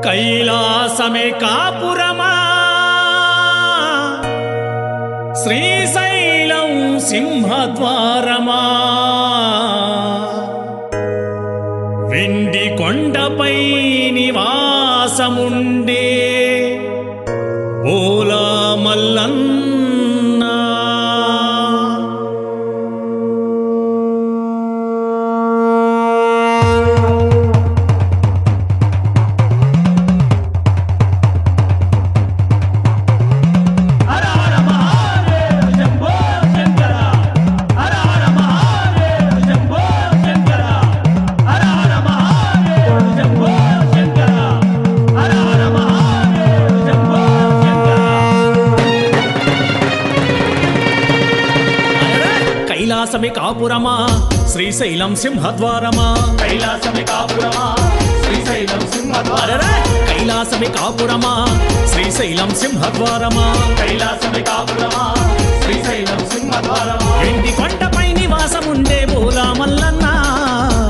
कैलासमे कापुरमा श्रीशैलं सिंहद्वारमा Wendy कोंडपै निवासमुंडे बोला मल्लन्ना कैलासमे कापुरमा श्रीशैलं सिंहद्वारमा कैलासमे कापुरमा श्रीशैलं सिंहद्वारमा कैलासमे कापुरमा श्रीशैलं सिंहद्वारमा कैलासमे कापुरमा श्रीशैलं सिंहद्वारमा Wendy कोंडपै निवासमुंडे बोला Mallanna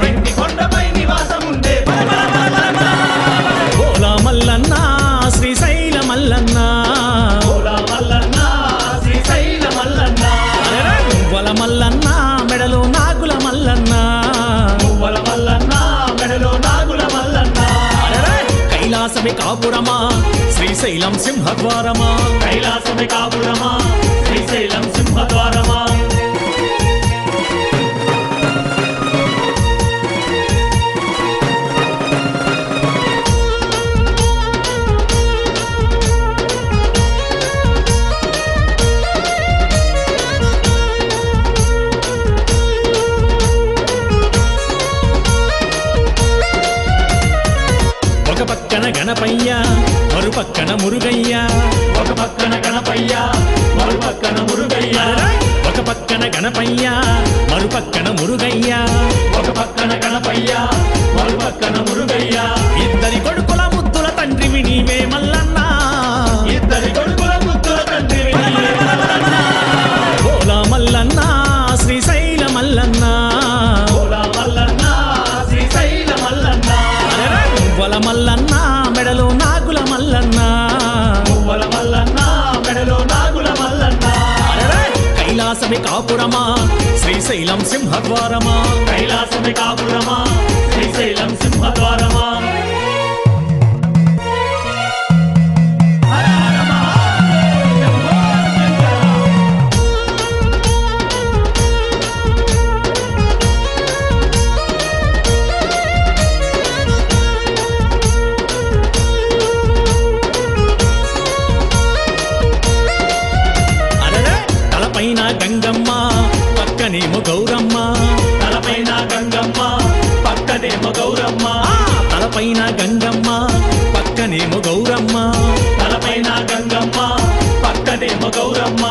Wendy कोंडपै निवासमुंडे बोला मल्लन्ना श्रीशैल मल्लन्ना बोला मल्लन्ना श्रीशैल मल्लन्ना मुव्वल मल्लन्ना मेडलो नागुल मल्लन्ना मुव्वल मल्लन्ना मेडलो नागुल मल्लन्ना कैलासमे कापुरमा श्रीशैलं सिंहद्वारमा कैलासमे कापुरमा श्रीशैलं सिंहद्वारमा పక్కన గణపయ్య మరుపక్కన మురుగయ్య ఒక పక్కన గణపయ్య మరుపక్కన మురుగయ్య ఒక పక్కన గణపయ్య మరుపక్కన మురుగయ్య ఒక పక్కన గణపయ్య మరుపక్కన మురుగయ్య ఇద్దరి కొడుకుల ముద్దుల తండ్రివి నీవే మల్లన్న ఇద్దరి కొడుకుల ముద్దుల తండ్రివి నీవే మల్లన్న బోలా మల్లన్న శ్రీశైల మల్లన్న బోలా మల్లన్న శ్రీశైల మల్లన్న మువ్వల మల్లన్న మెడలో నాగుల మల్లన్న మువ్వల మల్లన్న మెడలో నాగుల మల్లన్న कैलासमे कापुरमा श्रीशैलं सिंहद्वारमा कैलासमे कापुरमा श्रीशैलं सिंहद्वारमा గంగమ్మ పక్కనేమో గౌరమ్మ తలపైన గంగమ్మ పక్కనేమో గౌరమ్మ తలపైన గంగమ్మ పక్కనేమో గౌరమ్మ తలపైన గంగమ్మ పక్కనేమో గౌరమ్మ